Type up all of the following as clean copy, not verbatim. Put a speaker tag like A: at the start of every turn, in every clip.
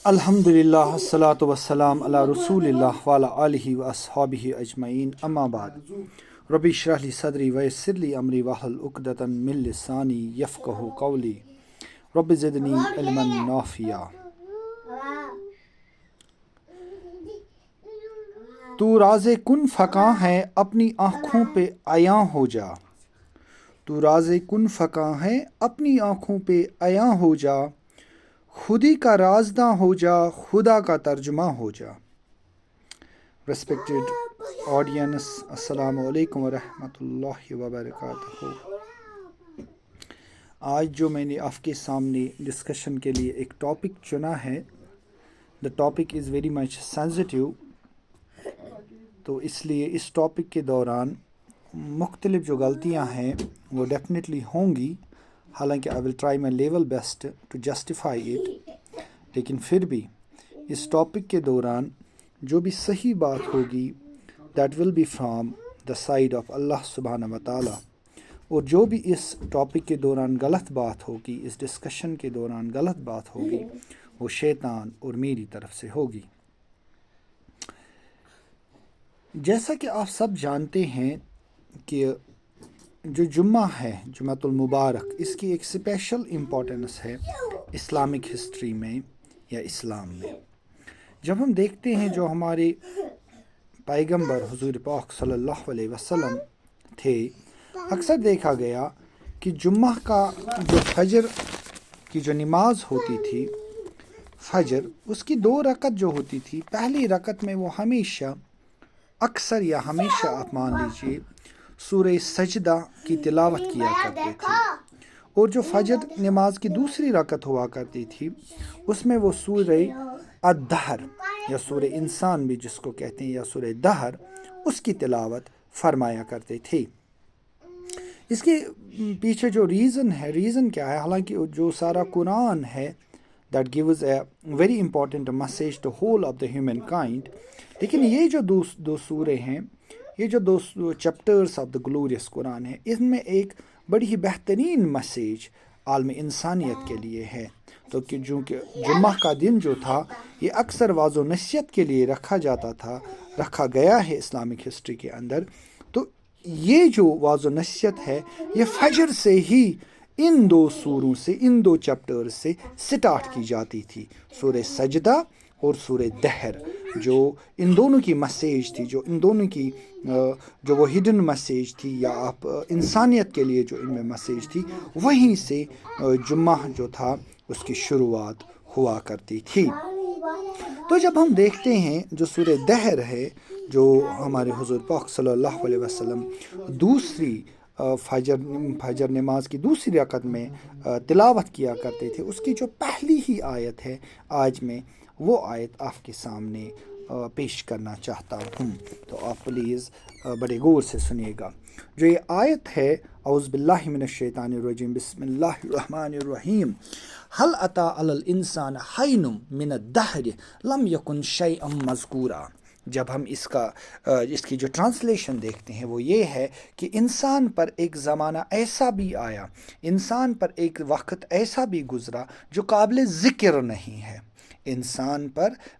A: الحمدللہ الصلاۃ والسلام علی رسول اللہ وعلی آلہ واصحابہ اجمعین اما بعد ربی اشرح لی صدری ویسر لی امری واحلل عقدۃ من لسانی یفقہوا قولی رب زدنی علما نافعا۔ تو راز کن فقاں ہے اپنی آنکھوں پہ عیاں ہو جا، تو راز کن فقاں ہے اپنی آنکھوں پہ عیاں ہو جا، خودی کا رازداں ہو جا، خدا کا ترجمہ ہو جا۔ ریسپیکٹڈ آڈینس، السلام علیکم ورحمۃ اللہ وبرکاتہ۔ آج جو میں نے آپ کے سامنے ڈسکشن کے لیے ایک ٹاپک چنا ہے، the topic is very much sensitive, تو اس لیے اس ٹاپک کے دوران مختلف جو غلطیاں ہیں وہ ڈیفینیٹلی ہوں گی، حالانکہ I will try my level best to justify it, لیکن پھر بھی اس ٹاپک کے دوران جو بھی صحیح بات ہوگی that will be from the side of Allah سبحانہ و تعالیٰ، اور جو بھی اس ٹاپک کے دوران غلط بات ہوگی، اس ڈسکشن کے دوران غلط بات ہوگی، وہ شیطان اور میری طرف سے ہوگی۔ جیسا کہ آپ سب جانتے ہیں کہ جو جمعہ ہے، جمعۃ المبارک، اس کی ایک اسپیشل امپورٹنس ہے اسلامک ہسٹری میں یا اسلام میں۔ جب ہم دیکھتے ہیں جو ہمارے پیغمبر حضور پاک صلی اللہ علیہ وسلم تھے، اکثر دیکھا گیا کہ جمعہ کا جو فجر کی جو نماز ہوتی تھی، فجر، اس کی 2 رکعت جو ہوتی تھی، پہلی رکعت میں وہ ہمیشہ، اکثر یا ہمیشہ آپ مان لیجیے، سورہ سجدہ کی تلاوت کیا کرتے تھے، اور جو فجر نماز کی دوسری رکعت ہوا کرتی تھی اس میں وہ سورہ الدہر یا سورہ انسان بھی جس کو کہتے ہیں، یا سورہ دہر، اس کی تلاوت فرمایا کرتے تھے۔ اس کے پیچھے جو ریزن کیا ہے، حالانکہ جو سارا قرآن ہے that gives a very important message to whole of the humankind، لیکن یہ جو دو سورے ہیں، یہ جو 2 چیپٹرز آف دا گلوریس قرآن ہے، ان میں ایک بڑی ہی بہترین میسیج عالم انسانیت کے لیے ہے۔ تو کہ جمعہ کا دن جو تھا یہ اکثر واضح و نصیحت کے لیے رکھا گیا ہے اسلامک ہسٹری کے اندر، تو یہ جو واضح و نصیحت ہے یہ فجر سے ہی ان 2 سوروں سے، ان 2 چیپٹر سے سٹارٹ کی جاتی تھی، سورہ سجدہ اور سورہ دہر، جو ان دونوں کی میسیج تھی، جو ان دونوں کی جو وہ ہڈن میسیج تھی، یا آپ انسانیت کے لیے جو ان میں میسیج تھی، وہیں سے جمعہ جو تھا اس کی شروعات ہوا کرتی تھی۔ تو جب ہم دیکھتے ہیں جو سورہ دہر ہے، جو ہمارے حضور پاک صلی اللہ علیہ وسلم دوسری فجر نماز کی دوسری رکعت میں تلاوت کیا کرتے تھے، اس کی جو پہلی ہی آیت ہے، آج میں وہ آیت آپ کے سامنے پیش کرنا چاہتا ہوں، تو آپ پلیز بڑے غور سے سنیے گا۔ جو یہ آیت ہے، اعوذ باللہ من الشیطان الرجیم، بسم اللہ الرحمن الرحیم، هل اتى على الانسان حین من الدہر لم یکن شیئا مذکورا۔ جب ہم اس کی جو ٹرانسلیشن دیکھتے ہیں وہ یہ ہے کہ انسان پر ایک زمانہ ایسا بھی آیا، انسان پر ایک وقت ایسا بھی گزرا جو قابل ذکر نہیں ہے۔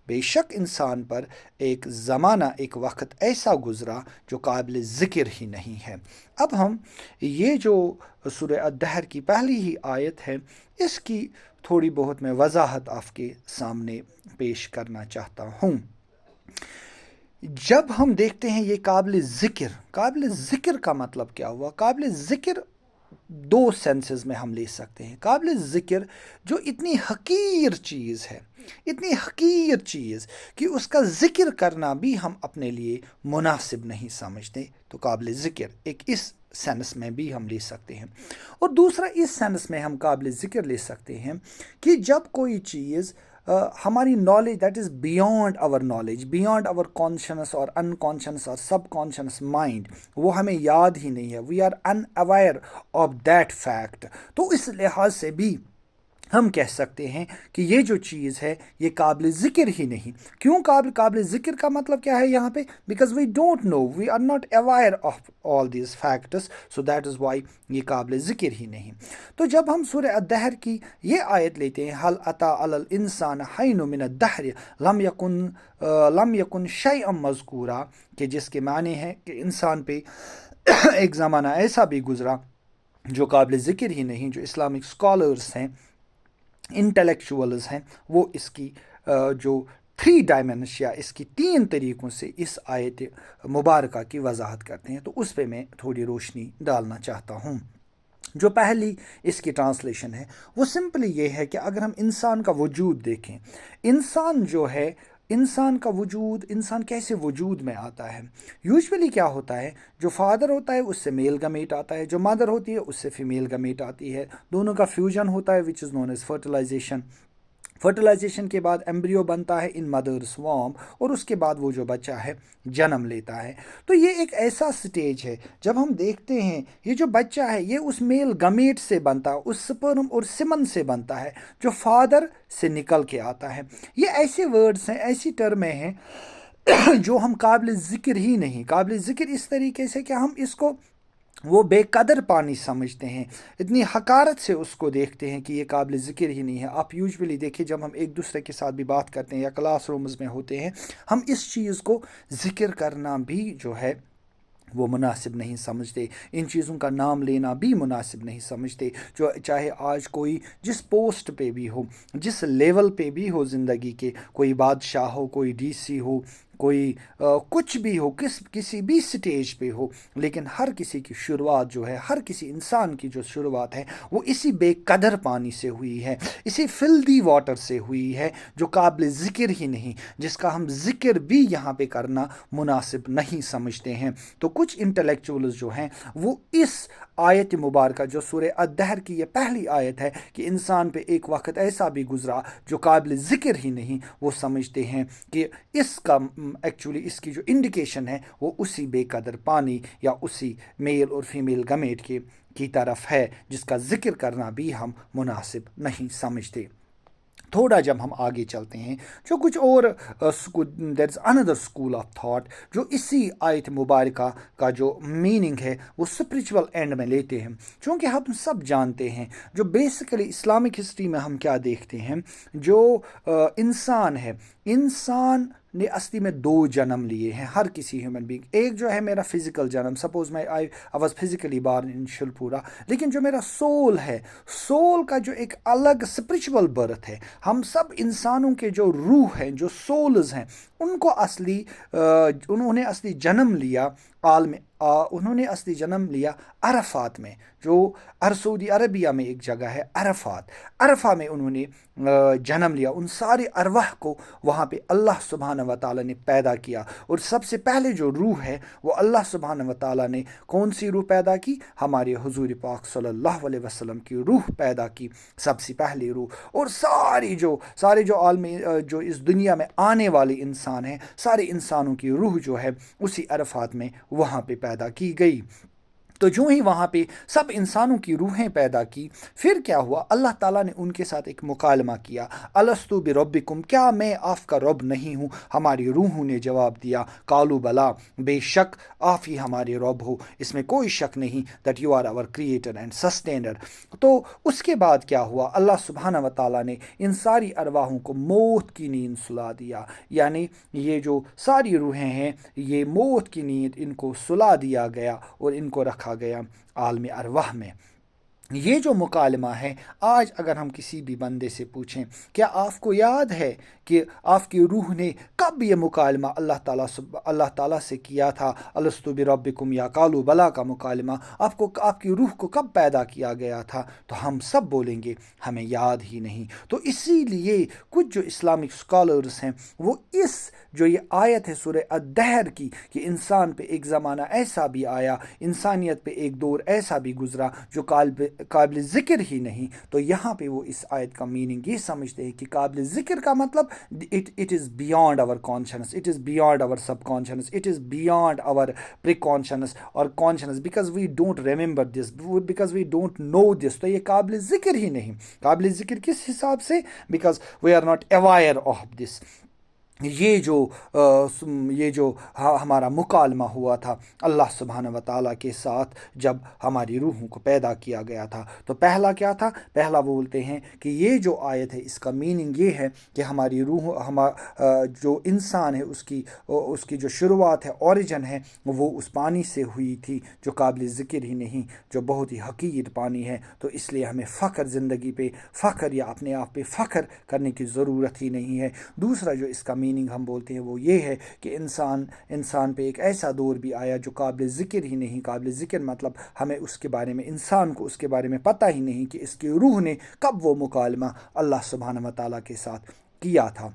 A: بے شک انسان پر ایک زمانہ، ایک وقت ایسا گزرا جو قابل ذکر ہی نہیں ہے۔ اب ہم یہ جو سورہ الدہر کی پہلی ہی آیت ہے، اس کی تھوڑی بہت میں وضاحت آپ کے سامنے پیش کرنا چاہتا ہوں۔ جب ہم دیکھتے ہیں یہ قابل ذکر کا مطلب کیا ہوا؟ قابل ذکر 2 سینسز میں ہم لے سکتے ہیں۔ قابل ذکر جو اتنی حقیر چیز ہے، اتنی حقیر چیز کہ اس کا ذکر کرنا بھی ہم اپنے لیے مناسب نہیں سمجھتے، تو قابل ذکر ایک اس سینس میں بھی ہم لے سکتے ہیں۔ اور دوسرا اس سینس میں ہم قابل ذکر لے سکتے ہیں کہ جب کوئی چیز ہماری knowledge, that is beyond our knowledge, beyond our conscious اور ان کانشنس اور سب کانشنس مائنڈ، وہ ہمیں یاد ہی نہیں ہے، we are unaware of that fact, تو اس لحاظ سے بھی ہم کہہ سکتے ہیں کہ یہ جو چیز ہے یہ قابل ذکر ہی نہیں. کیوں قابل ذکر کا مطلب کیا ہے یہاں پہ؟ Because we don't know, we are not aware of all these facts, so that is why یہ قابل ذکر ہی نہیں. تو جب ہم سورہ الدہر کی یہ آیت لیتے ہیں، حل اتی علی الانسان حین من الدہر لم یکن شیئا مذکورا، کہ جس کے معنی ہے کہ انسان پہ ایک زمانہ ایسا بھی گزرا جو قابل ذکر ہی نہیں. جو اسلامک اسکالرس ہیں، انٹلیکچوئلز ہیں، وہ اس کی جو 3 ڈائمینشن یا اس کی 3 طریقوں سے اس آیت مبارکہ کی وضاحت کرتے ہیں. تو اس پہ میں تھوڑی روشنی ڈالنا چاہتا ہوں. جو پہلی اس کی ٹرانسلیشن ہے وہ سمپلی یہ ہے کہ اگر ہم انسان کا وجود دیکھیں، انسان جو ہے، انسان کا وجود، انسان کیسے وجود میں آتا ہے. یوزولی کیا ہوتا ہے، جو فادر ہوتا ہے اس سے میل گمیٹ آتا ہے، جو مدر ہوتی ہے اس سے فیمیل گمیٹ آتی ہے، دونوں کا فیوژن ہوتا ہے وچ از نون ایز فرٹیلائزیشن. فرٹیلائزیشن کے بعد ایمبریو بنتا ہے ان مدرس وارم، اور اس کے بعد وہ جو بچہ ہے جنم لیتا ہے. تو یہ ایک ایسا سٹیج ہے جب ہم دیکھتے ہیں یہ جو بچہ ہے یہ اس میل گمیٹ سے بنتا ہے، اس سپرم اور سیمن سے بنتا ہے جو فادر سے نکل کے آتا ہے. یہ ایسے ورڈز ہیں، ایسی ٹرمیں ہیں جو ہم قابل ذکر ہی نہیں. قابل ذکر اس طریقے سے کہ ہم اس کو وہ بے قدر پانی سمجھتے ہیں، اتنی حقارت سے اس کو دیکھتے ہیں کہ یہ قابل ذکر ہی نہیں ہے. آپ یوزولی دیکھیں جب ہم ایک دوسرے کے ساتھ بھی بات کرتے ہیں یا کلاس رومز میں ہوتے ہیں، ہم اس چیز کو ذکر کرنا بھی جو ہے وہ مناسب نہیں سمجھتے، ان چیزوں کا نام لینا بھی مناسب نہیں سمجھتے. جو چاہے آج کوئی جس پوسٹ پہ بھی ہو، جس لیول پہ بھی ہو زندگی کے، کوئی بادشاہ ہو، کوئی ڈی سی ہو، کوئی کچھ بھی ہو، کسی بھی سٹیج پہ ہو، لیکن ہر کسی کی شروعات جو ہے، ہر کسی انسان کی جو شروعات ہے وہ اسی بے قدر پانی سے ہوئی ہے، اسی فلدی واٹر سے ہوئی ہے جو قابل ذکر ہی نہیں، جس کا ہم ذکر بھی یہاں پہ کرنا مناسب نہیں سمجھتے ہیں. تو کچھ انٹلیکچوئلز جو ہیں وہ اس آیت مبارکہ جو سورہ الدہر کی یہ پہلی آیت ہے کہ انسان پہ ایک وقت ایسا بھی گزرا جو قابل ذکر ہی نہیں، وہ سمجھتے ہیں کہ اس کا ایکچولی اس کی جو انڈیکیشن ہے وہ اسی بے قدر پانی یا اسی میل اور فیمیل گمیٹ کی طرف ہے، جس کا ذکر کرنا بھی ہم مناسب نہیں سمجھتے. تھوڑا جب ہم آگے چلتے ہیں جو کچھ اور دیر is another school of thought جو اسی آیت مبارکہ کا جو میننگ ہے وہ اسپریچول اینڈ میں لیتے ہیں. چونکہ ہم سب جانتے ہیں جو بیسیکلی اسلامک ہسٹری میں ہم کیا دیکھتے ہیں، جو انسان ہے، انسان نے اصلی میں 2 جنم لیے ہیں ہر کسی ہیومن بینگ. ایک جو ہے میرا فزیکل جنم، سپوز میں آئی واز فزیکلی بارن ان شلپورا، لیکن جو میرا سول ہے، سول کا جو ایک الگ اسپریچول برتھ ہے. ہم سب انسانوں کے جو روح ہیں، جو سولز ہیں، ان کو انہوں نے اصلی جنم لیا انہوں نے اصلی جنم لیا عرفات میں، جو سعودی عربیہ میں ایک جگہ ہے عرفہ میں انہوں نے جنم لیا. ان سارے ارواح کو وہاں پہ اللہ سبحانہ و تعالیٰ نے پیدا کیا. اور سب سے پہلے جو روح ہے وہ اللہ سبحانہ و تعالیٰ نے کون سی روح پیدا کی؟ ہمارے حضور پاک صلی اللہ علیہ وسلم کی روح پیدا کی، سب سے پہلی روح. اور سارے جو عالم جو اس دنیا میں آنے والے انسان ہیں، سارے انسانوں کی روح جو ہے اسی عرفات میں وہاں پہ پیدا کی گئی. تو جو ہی وہاں پہ سب انسانوں کی روحیں پیدا کی، پھر کیا ہوا؟ اللہ تعالیٰ نے ان کے ساتھ ایک مکالمہ کیا، الستو بربکم، کیا میں آپ کا رب نہیں ہوں؟ ہماری روحوں نے جواب دیا، قالوا بلا، بے شک آپ ہی ہمارے رب ہو، اس میں کوئی شک نہیں، that you are our creator and sustainer. تو اس کے بعد کیا ہوا؟ اللہ سبحانہ و تعالیٰ نے ان ساری ارواحوں کو موت کی نیند سلا دیا. یعنی یہ جو ساری روحیں ہیں یہ موت کی نیند ان کو سلا دیا گیا اور ان کو رکھا گیا عالم ارواح میں. یہ جو مکالمہ ہے، آج اگر ہم کسی بھی بندے سے پوچھیں کیا آپ کو یاد ہے کہ آپ کی روح نے کب یہ مکالمہ اللہ تعالیٰ سے کیا تھا، الستو بربکم یا قالوا بلا کا مکالمہ آپ کی روح کو کب پیدا کیا گیا تھا؟ تو ہم سب بولیں گے ہمیں یاد ہی نہیں. تو اسی لیے کچھ جو اسلامک اسکالرز ہیں وہ اس جو یہ آیت ہے سورہ الدہر کی کہ انسان پہ ایک زمانہ ایسا بھی آیا، انسانیت پہ ایک دور ایسا بھی گزرا جو قابل ذکر ہی نہیں، تو یہاں پہ وہ اس آیت کا میننگ یہ سمجھتے ہیں کہ قابل ذکر کا مطلب it is beyond our conscious, it is beyond our subconscious, it is beyond our preconscious اور conscious, because we don't remember this, because we don't know this. تو یہ قابل ذکر ہی نہیں. قابل ذکر کس حساب سے؟ Because we are not aware of this. یہ جو ہمارا مکالمہ ہوا تھا اللہ سبحانہ و تعالیٰ کے ساتھ جب ہماری روحوں کو پیدا کیا گیا تھا، تو پہلا کیا تھا؟ پہلا بولتے ہیں کہ یہ جو آیت ہے اس کا میننگ یہ ہے کہ ہماری روح جو انسان ہے اس کی جو شروعات ہے، اوریجن ہے، وہ اس پانی سے ہوئی تھی جو قابل ذکر ہی نہیں، جو بہت ہی حقیر پانی ہے. تو اس لیے ہمیں فخر، زندگی پہ فخر یا اپنے آپ پہ فخر کرنے کی ضرورت ہی نہیں ہے. دوسرا جو اس کا میننگ ہم بولتے ہیں وہ یہ ہے کہ انسان پہ ایک ایسا دور بھی آیا جو قابل ذکر ہی نہیں. قابل ذکر مطلب ہمیں اس کے بارے میں، انسان کو اس کے بارے میں پتہ ہی نہیں کہ اس کی روح نے کب وہ مکالمہ اللہ سبحانہ و تعالیٰ کے ساتھ کیا تھا.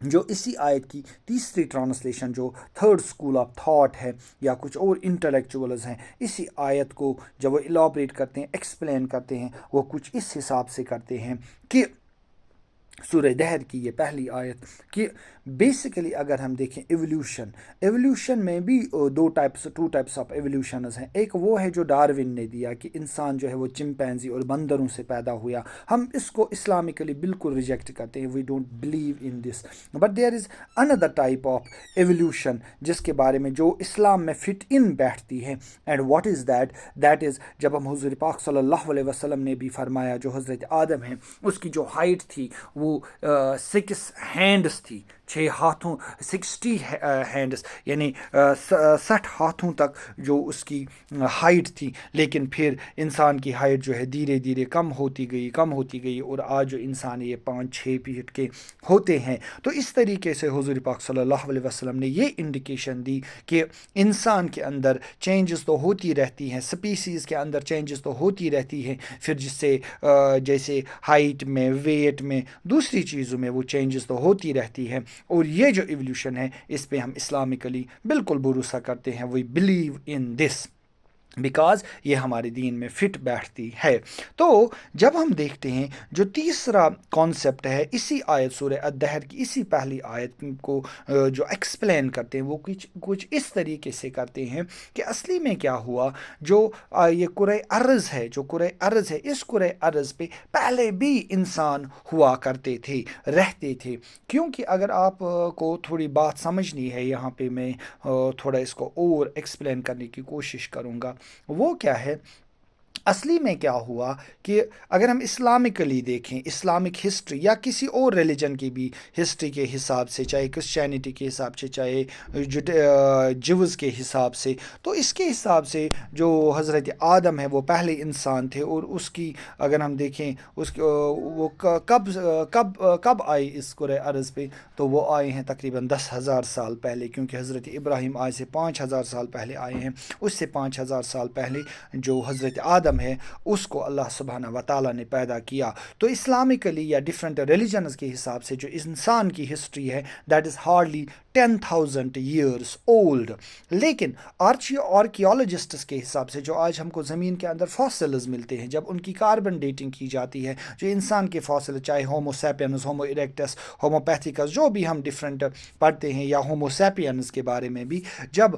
A: جو اسی آیت کی تیسری ٹرانسلیشن جو تھرڈ اسکول آف تھاٹ ہے یا کچھ اور انٹلیکچوئلز ہیں، اسی آیت کو جب وہ الابریٹ کرتے ہیں، ایکسپلین کرتے ہیں، وہ کچھ اس حساب سے کرتے ہیں کہ سورہ دہر کی یہ پہلی آیت کہ بیسیکلی اگر ہم دیکھیں ایولیوشن میں بھی ٹو ٹائپس آف ایولیوشنز ہیں. ایک وہ ہے جو ڈاروین نے دیا کہ انسان جو ہے وہ چمپینزی اور بندروں سے پیدا ہوا. ہم اس کو اسلامکلی بالکل ریجیکٹ کرتے ہیں، we don't believe in this. But there is another type of evolution جس کے بارے میں جو اسلام میں فٹ ان بیٹھتی ہے. And what is that is جب ہم حضور پاک صلی اللہ علیہ وسلم نے بھی فرمایا جو حضرت آدم ہے اس کی جو ہائٹ تھی وہ 6 ہینڈس تھی، 6 ہاتھوں، 60 ہینڈس یعنی 60 ہاتھوں تک جو اس کی ہائٹ تھی. لیکن پھر انسان کی ہائٹ جو ہے دھیرے دھیرے کم ہوتی گئی اور آج جو انسان یہ 5-6 فیٹ کے ہوتے ہیں. تو اس طریقے سے حضور پاک صلی اللہ علیہ وسلم نے یہ انڈیکیشن دی کہ انسان کے اندر چینجز تو ہوتی رہتی ہیں، سپیسیز کے اندر چینجز تو ہوتی رہتی ہیں، پھر جس سے جیسے ہائٹ میں، ویٹ میں، دوسری چیزوں میں وہ چینجز تو ہوتی رہتی ہے. اور یہ جو ایولیوشن ہے اس پہ ہم اسلامکلی بالکل بھروسہ کرتے ہیں. We believe in this because یہ ہمارے دین میں فٹ بیٹھتی ہے. تو جب ہم دیکھتے ہیں جو تیسرا کانسیپٹ ہے اسی آیت سورہ الدہر کی اسی پہلی آیت کو جو ایکسپلین کرتے ہیں وہ کچھ اس طریقے سے کرتے ہیں کہ اصلی میں کیا ہوا. جو یہ کرۂ ارض ہے، اس کرۂ ارض پہ پہلے بھی انسان ہوا کرتے تھے، رہتے تھے. کیونکہ اگر آپ کو تھوڑی بات سمجھنی ہے یہاں پہ میں تھوڑا اس کو اور ایکسپلین کرنے کی کوشش کروں گا. وہ کیا ہے؟ اصلی میں کیا ہوا کہ اگر ہم اسلامکلی دیکھیں، اسلامک ہسٹری یا کسی اور ریلیجن کی بھی ہسٹری کے حساب سے، چاہے کرسچینٹی کے حساب سے، چاہے جیوز کے حساب سے، تو اس کے حساب سے جو حضرت آدم ہے وہ پہلے انسان تھے. اور اس کی اگر ہم دیکھیں وہ کب آئی اس کرۂ ارض پہ، تو وہ آئے ہیں تقریباً 10,000 سال پہلے، کیونکہ حضرت ابراہیم آج سے 5,000 سال پہلے آئے ہیں. اس سے 5,000 سال پہلے جو حضرت آدم ہے اس کو اللہ سبحانہ و تعالیٰ نے پیدا کیا. تو اسلامکلی یا ڈفرینٹ ریلیجنز کے حساب سے جو انسان کی ہسٹری ہے that is hardly 10,000 years old. لیکن آرکیالوجسٹس کے حساب سے جو آج ہم کو زمین کے اندر فاسلز ملتے ہیں، جب ان کی کاربن ڈیٹنگ کی جاتی ہے، جو انسان کے فاسل چاہے ہومو سیپینز، ہومو اریکٹس، ہومو پیتھیکس، جو بھی ہم ڈفرینٹ پڑھتے ہیں، یا ہومو سیپینز کے بارے میں بھی جب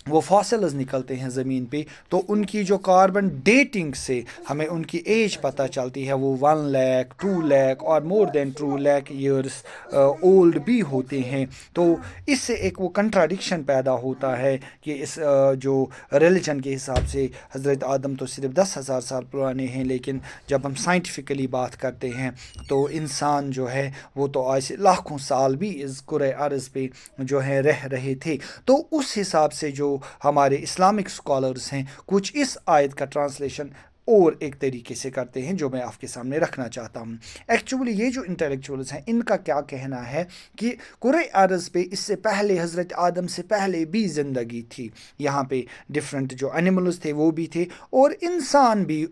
A: وہ فاسلز نکلتے ہیں زمین پہ، تو ان کی جو کاربن ڈیٹنگ سے ہمیں ان کی ایج پتہ چلتی ہے. وہ 1 lakh 2 lakh اور مور دین 2 lakh years اولڈ بھی ہوتے ہیں. تو اس سے ایک وہ کنٹراڈکشن پیدا ہوتا ہے کہ اس جو ریلیجن کے حساب سے حضرت آدم تو صرف 10,000 سال پرانے ہیں، لیکن جب ہم سائنٹیفکلی بات کرتے ہیں تو انسان جو ہے وہ تو آج سے لاکھوں سال بھی اس کرۂ ارض پہ جو ہے رہ رہے تھے. تو اس حساب سے جو ہمارے اسلامک اسکالرز ہیں کچھ اس آیت کا ٹرانسلیشن اور ایک طریقے سے کرتے ہیں جو میں آپ کے سامنے رکھنا چاہتا ہوں. ایکچولی یہ جو انٹلیکچوئلز ہیں ان کا کیا کہنا ہے کہ کرۂ ارض پہ اس سے پہلے حضرت آدم سے پہلے بھی زندگی تھی. یہاں پہ ڈفرینٹ جو اینیملز تھے وہ بھی تھے اور انسان بھی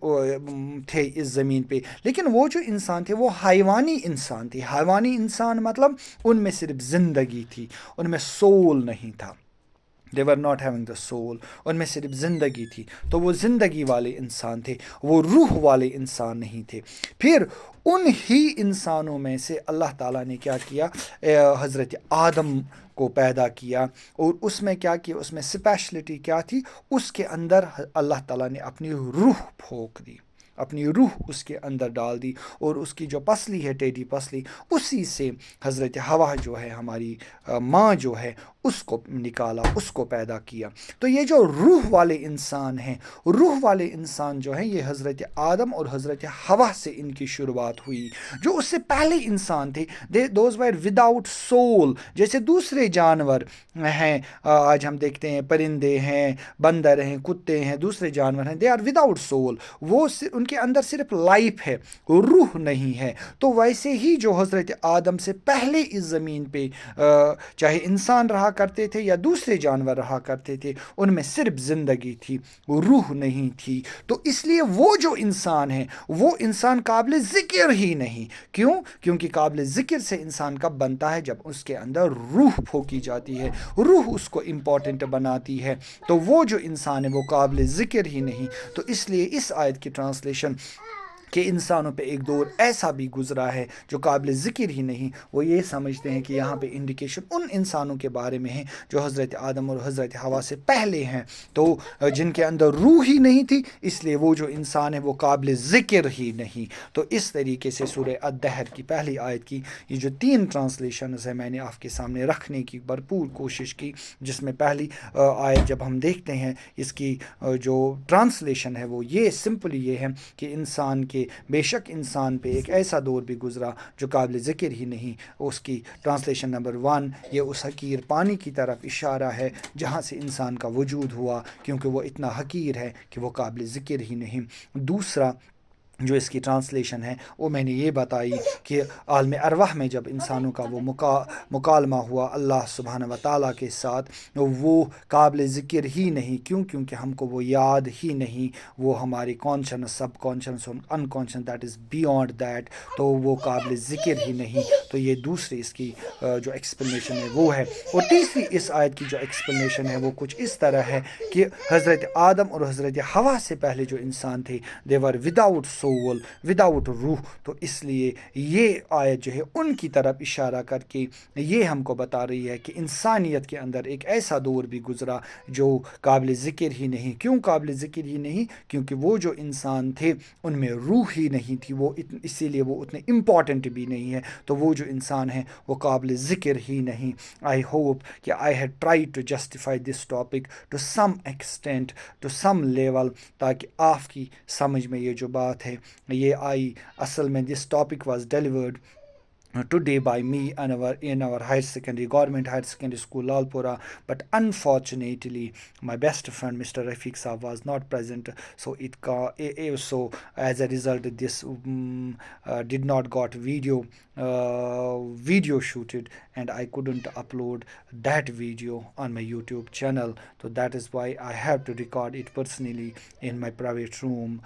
A: تھے اس زمین پہ. لیکن وہ جو انسان تھے وہ حیوانی انسان تھے. حیوانی انسان مطلب ان میں صرف زندگی تھی، ان میں سول نہیں تھا. they were not having the soul. ان میں صرف زندگی تھی. تو وہ زندگی والے انسان تھے, وہ روح والے انسان نہیں تھے. پھر ان ہی انسانوں میں سے اللہ تعالیٰ نے کیا کیا, حضرت آدم کو پیدا کیا. اور اس میں کیا کیا, اس میں اسپیشلٹی کیا تھی, اس کے اندر اللہ تعالیٰ نے اپنی روح پھونک دی, اپنی روح اس کے اندر ڈال دی. اور اس کی جو پسلی ہے, ٹیڈی پسلی, اسی سے حضرت حوا جو ہے, ہماری ماں جو ہے, اس کو نکالا, اس کو پیدا کیا. تو یہ جو روح والے انسان ہیں, روح والے انسان جو ہیں, یہ حضرت آدم اور حضرت حوا سے ان کی شروعات ہوئی. جو اس سے پہلے انسان تھے, دوز ویر وداؤٹ سول. جیسے دوسرے جانور ہیں, آج ہم دیکھتے ہیں پرندے ہیں, بندر ہیں, کتے ہیں, دوسرے جانور ہیں, دے آر وداؤٹ سول. وہ ان کے اندر صرف لائف ہے, روح نہیں ہے. تو ویسے ہی جو حضرت آدم سے پہلے اس زمین پہ چاہے انسان رہا کرتے تھے یا دوسرے جانور رہا کرتے تھے, ان میں صرف زندگی تھی, روح نہیں تھی. تو اس لیے وہ جو انسان ہے, وہ انسان قابل ذکر ہی نہیں. کیوں؟ کیونکہ قابل ذکر سے انسان کب بنتا ہے, جب اس کے اندر روح پھونکی جاتی ہے, روح اس کو امپورٹنٹ بناتی ہے. تو وہ جو انسان ہے وہ قابل ذکر ہی نہیں. تو اس لیے اس آیت کی ٹرانسلیشن کہ انسانوں پہ ایک دور ایسا بھی گزرا ہے جو قابل ذکر ہی نہیں, وہ یہ سمجھتے ہیں کہ یہاں پہ انڈیکیشن ان انسانوں کے بارے میں ہے جو حضرت آدم اور حضرت حوا سے پہلے ہیں, تو جن کے اندر روح ہی نہیں تھی, اس لیے وہ جو انسان ہے وہ قابل ذکر ہی نہیں. تو اس طریقے سے سورہ الدہر کی پہلی آیت کی یہ جو 3 ٹرانسلیشنز ہیں, میں نے آپ کے سامنے رکھنے کی بھرپور کوشش کی. جس میں پہلی آیت جب ہم دیکھتے ہیں, اس کی جو ٹرانسلیشن ہے وہ یہ سمپلی یہ ہے کہ انسان کے بے شک انسان پہ ایک ایسا دور بھی گزرا جو قابل ذکر ہی نہیں. اس کی ٹرانسلیشن نمبر 1 یہ اس حقیر پانی کی طرف اشارہ ہے جہاں سے انسان کا وجود ہوا, کیونکہ وہ اتنا حقیر ہے کہ وہ قابل ذکر ہی نہیں. دوسرا جو اس کی ٹرانسلیشن ہے وہ میں نے یہ بتائی کہ عالم ارواح میں جب انسانوں کا وہ مکالمہ ہوا اللہ سبحانہ و تعالیٰ کے ساتھ, وہ قابل ذکر ہی نہیں. کیوں؟ کیونکہ ہم کو وہ یاد ہی نہیں, وہ ہماری conscious, subconscious, unconscious, that is beyond that, تو وہ قابل ذکر ہی نہیں. تو یہ دوسری اس کی جو ایکسپلینیشن ہے وہ ہے. اور تیسری اس آیت کی جو ایکسپلینیشن ہے وہ کچھ اس طرح ہے کہ حضرت آدم اور حضرت حوا سے پہلے جو انسان تھے, they were without soul, without روح. تو اس لیے یہ آیت جو ہے ان کی طرف اشارہ کر کے یہ ہم کو بتا رہی ہے کہ انسانیت کے اندر ایک ایسا دور بھی گزرا جو قابل ذکر ہی نہیں. کیوں قابل ذکر ہی نہیں؟ کیونکہ وہ جو انسان تھے ان میں روح ہی نہیں تھی, وہ اسی لیے وہ اتنے امپورٹنٹ بھی نہیں ہے. تو وہ جو انسان ہے وہ قابل ذکر ہی نہیں. آئی ہوپ کہ I had tried to justify this topic to some extent, to some level, تاکہ آپ کی سمجھ میں یہ جو بات ہے یہ آئی. اصل میں this topic was delivered today by me in our higher secondary, government higher secondary school Lalpura, but unfortunately my best friend Mr. Rafiq Saab was not present, so so as a result this did not got video shooted, and I couldn't upload that video on my YouTube channel. So that is why I have to record it personally in my private room,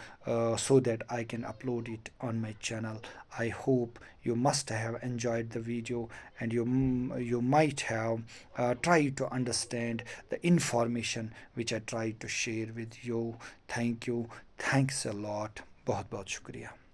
A: so that I can upload it on my channel. I hope you must have enjoyed the video, and you might have tried to understand the information which I tried to share with you. Thank you. Thanks a lot. بہت بہت شکریہ.